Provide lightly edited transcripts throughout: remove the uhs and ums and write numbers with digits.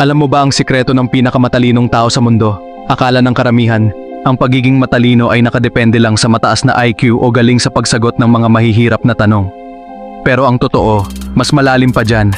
Alam mo ba ang sikreto ng pinakamatalinong tao sa mundo? Akala ng karamihan, ang pagiging matalino ay nakadepende lang sa mataas na IQ o galing sa pagsagot ng mga mahihirap na tanong. Pero ang totoo, mas malalim pa dyan.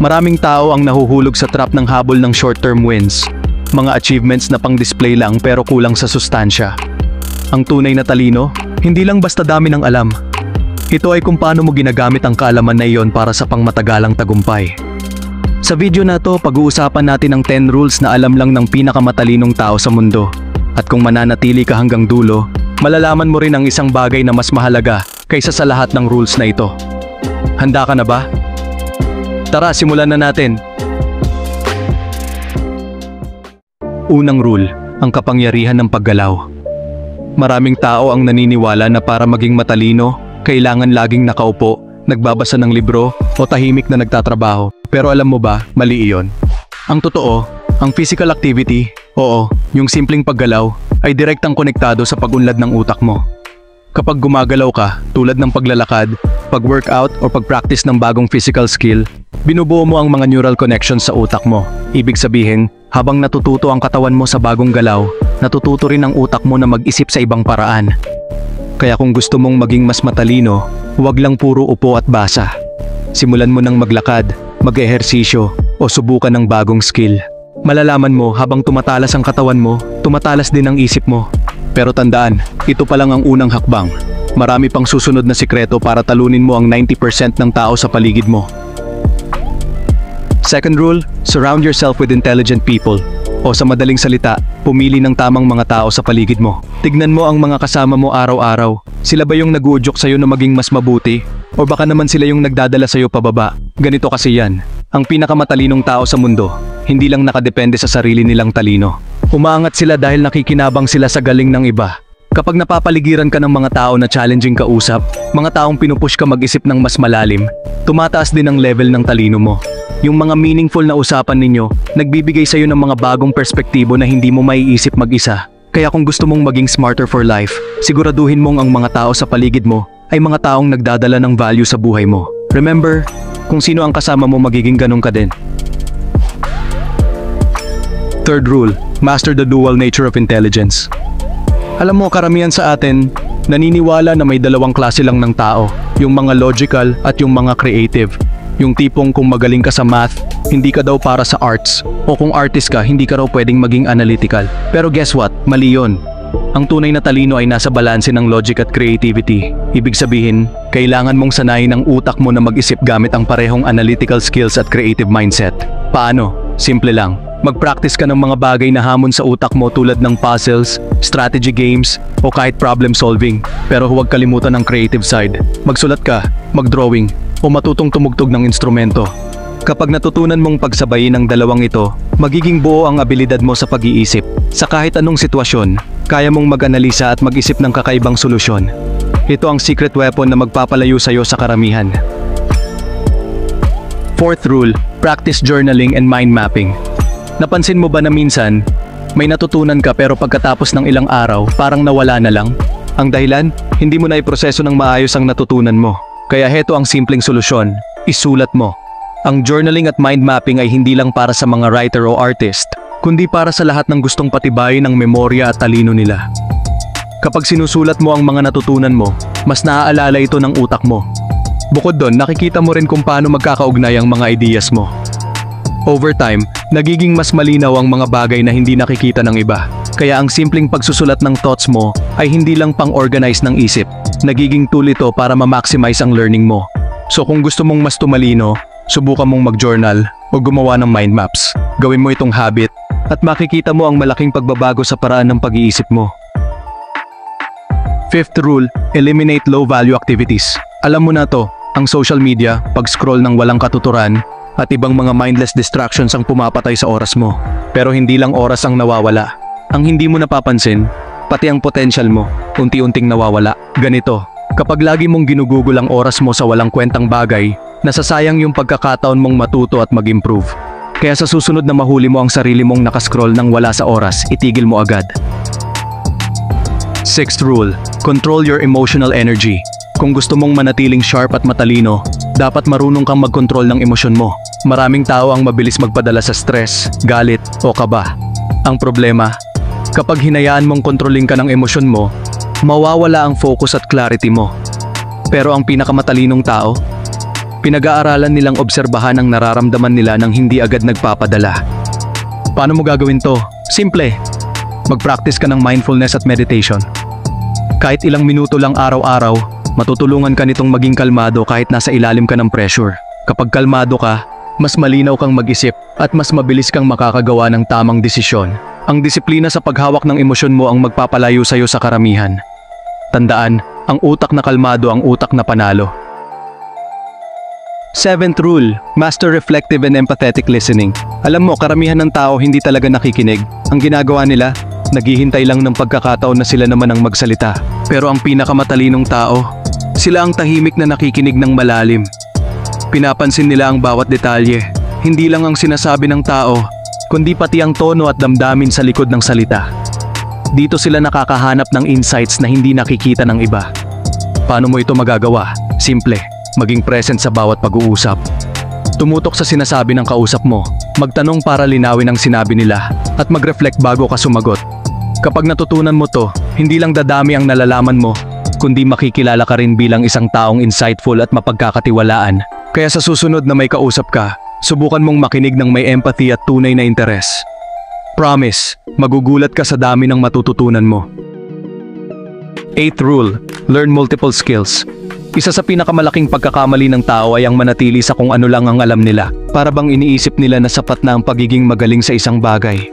Maraming tao ang nahuhulog sa trap ng habol ng short-term wins. Mga achievements na pang-display lang pero kulang sa sustansya. Ang tunay na talino, hindi lang basta dami ng alam. Ito ay kung paano mo ginagamit ang kaalaman na iyon para sa pangmatagalang tagumpay. Sa video na to, pag-uusapan natin ang 10 rules na alam lang ng pinakamatalinong tao sa mundo. At kung mananatili ka hanggang dulo, malalaman mo rin ang isang bagay na mas mahalaga kaysa sa lahat ng rules na ito. Handa ka na ba? Tara, simulan na natin. Unang rule, ang kapangyarihan ng paggalaw. Maraming tao ang naniniwala na para maging matalino, kailangan laging nakaupo, nagbabasa ng libro, o tahimik na nagtatrabaho. Pero alam mo ba, mali iyon. Ang totoo, ang physical activity, oo, yung simpleng paggalaw, ay direktang konektado sa pag-unlad ng utak mo. Kapag gumagalaw ka, tulad ng paglalakad, pag-workout o pag-practice ng bagong physical skill, binubuo mo ang mga neural connections sa utak mo. Ibig sabihin, habang natututo ang katawan mo sa bagong galaw, natututo rin ang utak mo na mag-isip sa ibang paraan. Kaya kung gusto mong maging mas matalino, huwag lang puro upo at basa. Simulan mo ng maglakad, mag-ehersisyo, o subukan ng bagong skill. Malalaman mo habang tumatalas ang katawan mo, tumatalas din ang isip mo. Pero tandaan, ito pa lang ang unang hakbang. Marami pang susunod na sikreto para talunin mo ang 90% ng tao sa paligid mo. Second rule, surround yourself with intelligent people. O sa madaling salita, pumili ng tamang mga tao sa paligid mo. Tignan mo ang mga kasama mo araw-araw. Sila ba yung nag-uudyok sa'yo na maging mas mabuti? O baka naman sila yung nagdadala sa'yo pababa? Ganito kasi yan. Ang pinakamatalinong tao sa mundo, hindi lang nakadepende sa sarili nilang talino. Umaangat sila dahil nakikinabang sila sa galing ng iba. Kapag napapaligiran ka ng mga tao na challenging kausap, mga taong pinupush ka mag-isip ng mas malalim, tumataas din ang level ng talino mo. Yung mga meaningful na usapan ninyo, nagbibigay sa'yo ng mga bagong perspektibo na hindi mo maiisip mag-isa. Kaya kung gusto mong maging smarter for life, siguraduhin mong ang mga tao sa paligid mo ay mga taong nagdadala ng value sa buhay mo. Remember, kung sino ang kasama mo magiging ganun ka din. Third rule, master the dual nature of intelligence. Alam mo, karamihan sa atin, naniniwala na may dalawang klase lang ng tao, yung mga logical at yung mga creative. Yung tipong kung magaling ka sa math, hindi ka daw para sa arts. O kung artist ka, hindi ka raw pwedeng maging analytical. Pero guess what? Mali yun. Ang tunay na talino ay nasa balanse ng logic at creativity. Ibig sabihin, kailangan mong sanayin ang utak mo na mag-isip gamit ang parehong analytical skills at creative mindset. Paano? Simple lang. Mag-practice ka ng mga bagay na hamon sa utak mo tulad ng puzzles, strategy games, o kahit problem solving. Pero huwag kalimutan ang creative side. Magsulat ka, mag-drawing, o matutong tumugtog ng instrumento. Kapag natutunan mong pagsabayin ang dalawang ito, magiging buo ang abilidad mo sa pag-iisip. Sa kahit anong sitwasyon, kaya mong mag-analisa at mag-isip ng kakaibang solusyon. Ito ang secret weapon na magpapalayo sa'yo sa karamihan. Fourth rule, practice journaling and mind mapping. Napansin mo ba na minsan, may natutunan ka pero pagkatapos ng ilang araw, parang nawala na lang? Ang dahilan, hindi mo na iproseso ng maayos ang natutunan mo. Kaya heto ang simpleng solusyon, isulat mo. Ang journaling at mind mapping ay hindi lang para sa mga writer o artist, kundi para sa lahat ng gustong patibayin ang memorya at talino nila. Kapag sinusulat mo ang mga natutunan mo, mas naaalala ito ng utak mo. Bukod doon, nakikita mo rin kung paano magkakaugnay ang mga ideas mo. Over time, nagiging mas malinaw ang mga bagay na hindi nakikita ng iba. Kaya ang simpleng pagsusulat ng thoughts mo ay hindi lang pang-organize ng isip. Nagiging tool ito para ma-maximize ang learning mo. So kung gusto mong mas tumalino, subukan mong mag-journal o gumawa ng mind maps. Gawin mo itong habit at makikita mo ang malaking pagbabago sa paraan ng pag-iisip mo. Fifth rule, eliminate low-value activities. Alam mo na to, ang social media, pag-scroll ng walang katuturan, at ibang mga mindless distractions ang pumapatay sa oras mo. Pero hindi lang oras ang nawawala. Ang hindi mo napapansin, pati ang potential mo, unti-unting nawawala. Ganito, kapag lagi mong ginugugol ang oras mo sa walang kwentang bagay, nasasayang yung pagkakataon mong matuto at mag-improve. Kaya sa susunod na mahuli mo ang sarili mong nakascroll ng wala sa oras, itigil mo agad. Sixth rule, control your emotional energy. Kung gusto mong manatiling sharp at matalino, dapat marunong kang mag-control ng emosyon mo. Maraming tao ang mabilis magpadala sa stress, galit, o kaba. Ang problema, kapag hinayaan mong kontrolin ka ng emosyon mo, mawawala ang focus at clarity mo. Pero ang pinakamatalinong tao, pinag-aaralan nilang obserbahan ang nararamdaman nila nang hindi agad nagpapadala. Paano mo gagawin to? Simple. Mag-practice ka ng mindfulness at meditation. Kahit ilang minuto lang araw-araw, matutulungan ka nitong maging kalmado kahit nasa ilalim ka ng pressure. Kapag kalmado ka, mas malinaw kang mag-isip at mas mabilis kang makakagawa ng tamang desisyon. Ang disiplina sa paghawak ng emosyon mo ang magpapalayo sa'yo sa karamihan. Tandaan, ang utak na kalmado ang utak na panalo. 7th rule, master reflective and empathetic listening. Alam mo, karamihan ng tao hindi talaga nakikinig. Ang ginagawa nila, naghihintay lang ng pagkakataon na sila naman ang magsalita. Pero ang pinakamatalinong tao, sila ang tahimik na nakikinig ng malalim. Pinapansin nila ang bawat detalye, hindi lang ang sinasabi ng tao, kundi pati ang tono at damdamin sa likod ng salita. Dito sila nakakahanap ng insights na hindi nakikita ng iba. Paano mo ito magagawa? Simple, maging present sa bawat pag-uusap. Tumutok sa sinasabi ng kausap mo, magtanong para linawin ang sinabi nila, at mag-reflect bago ka sumagot. Kapag natutunan mo to, hindi lang dadami ang nalalaman mo, kundi makikilala ka rin bilang isang taong insightful at mapagkakatiwalaan. Kaya sa susunod na may kausap ka, subukan mong makinig ng may empathy at tunay na interes. Promise, magugulat ka sa dami ng matututunan mo. 8th rule, learn multiple skills. Isa sa pinakamalaking pagkakamali ng tao ay ang manatili sa kung ano lang ang alam nila. Para bang iniisip nila na sapat na ang pagiging magaling sa isang bagay.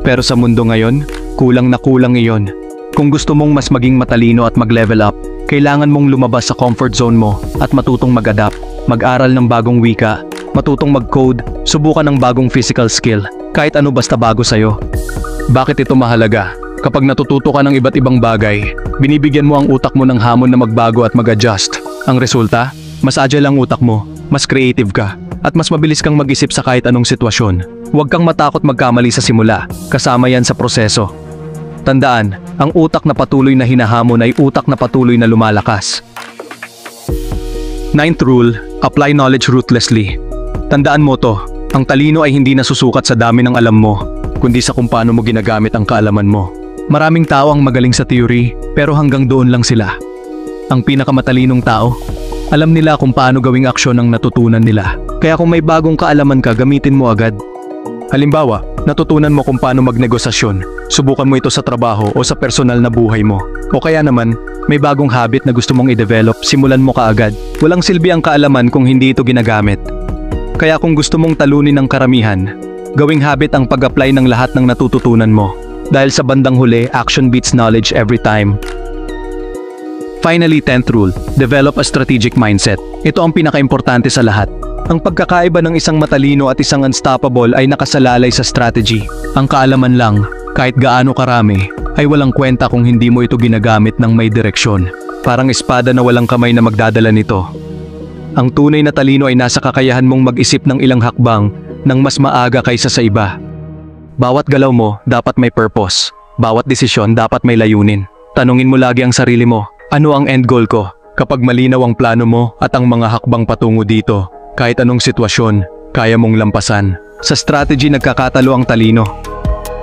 Pero sa mundo ngayon, kulang na kulang iyon. Kung gusto mong mas maging matalino at mag-level up, kailangan mong lumabas sa comfort zone mo at matutong mag-adapt. Mag-aral ng bagong wika, matutong mag-code, subukan ng bagong physical skill, kahit ano basta bago sa'yo. Bakit ito mahalaga? Kapag natututo ka ng iba't ibang bagay, binibigyan mo ang utak mo ng hamon na magbago at mag-adjust. Ang resulta, mas agile ang utak mo, mas creative ka, at mas mabilis kang mag-isip sa kahit anong sitwasyon. Huwag kang matakot magkamali sa simula, kasama yan sa proseso. Tandaan, ang utak na patuloy na hinahamon ay utak na patuloy na lumalakas. 9th rule, apply knowledge ruthlessly. Tandaan mo to, ang talino ay hindi nasusukat sa dami ng alam mo, kundi sa kung paano mo ginagamit ang kaalaman mo. Maraming tao ang magaling sa theory, pero hanggang doon lang sila. Ang pinakamatalinong tao, alam nila kung paano gawing aksyon ang natutunan nila. Kaya kung may bagong kaalaman ka, gamitin mo agad. Halimbawa, natutunan mo kung paano magnegosasyon. Subukan mo ito sa trabaho o sa personal na buhay mo. O kaya naman, may bagong habit na gusto mong i-develop, simulan mo kaagad. Walang silbi ang kaalaman kung hindi ito ginagamit. Kaya kung gusto mong talunin ng karamihan, gawing habit ang pag-apply ng lahat ng natututunan mo. Dahil sa bandang huli, action beats knowledge every time. Finally, 10th rule, develop a strategic mindset. Ito ang pinaka-importante sa lahat. Ang pagkakaiba ng isang matalino at isang unstoppable ay nakasalalay sa strategy. Ang kaalaman lang, kahit gaano karami, ay walang kwenta kung hindi mo ito ginagamit ng may direksyon. Parang espada na walang kamay na magdadala nito. Ang tunay na talino ay nasa kakayahan mong mag-isip ng ilang hakbang nang mas maaga kaysa sa iba. Bawat galaw mo dapat may purpose. Bawat desisyon dapat may layunin. Tanungin mo lagi ang sarili mo, ano ang end goal ko? Kapag malinaw ang plano mo at ang mga hakbang patungo dito, kahit anong sitwasyon, kaya mong lampasan. Sa strategy nagkakatalo ang talino.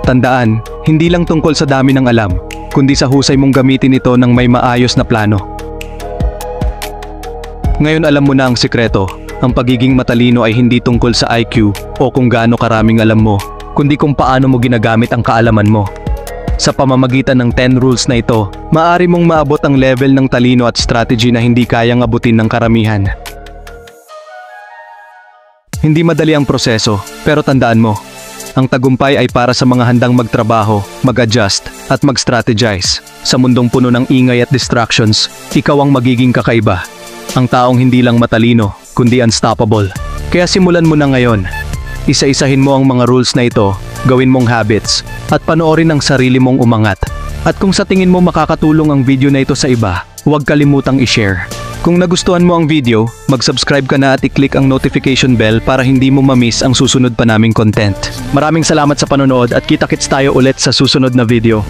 Tandaan, hindi lang tungkol sa dami ng alam, kundi sa husay mong gamitin ito ng may maayos na plano. Ngayon alam mo na ang sikreto. Ang pagiging matalino ay hindi tungkol sa IQ o kung gaano karaming alam mo, kundi kung paano mo ginagamit ang kaalaman mo. Sa pamamagitan ng 10 rules na ito, maaari mong maabot ang level ng talino at strategy na hindi kayang abutin ng karamihan. Hindi madali ang proseso, pero tandaan mo, ang tagumpay ay para sa mga handang magtrabaho, mag-adjust, at mag-strategize. Sa mundong puno ng ingay at distractions, ikaw ang magiging kakaiba. Ang taong hindi lang matalino, kundi unstoppable. Kaya simulan mo na ngayon. Isa-isahin mo ang mga rules na ito, gawin mong habits, at panoorin ang sarili mong umangat. At kung sa tingin mo makakatulong ang video na ito sa iba, huwag kalimutang i-share. Kung nagustuhan mo ang video, mag-subscribe ka na at i-click ang notification bell para hindi mo ma-miss ang susunod pa naming content. Maraming salamat sa panonood at kita-kits tayo ulit sa susunod na video.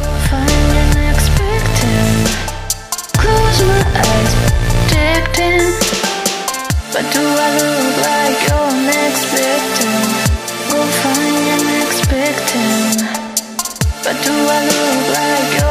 But do I look like you're next victim. Go find your next victim. But do I look like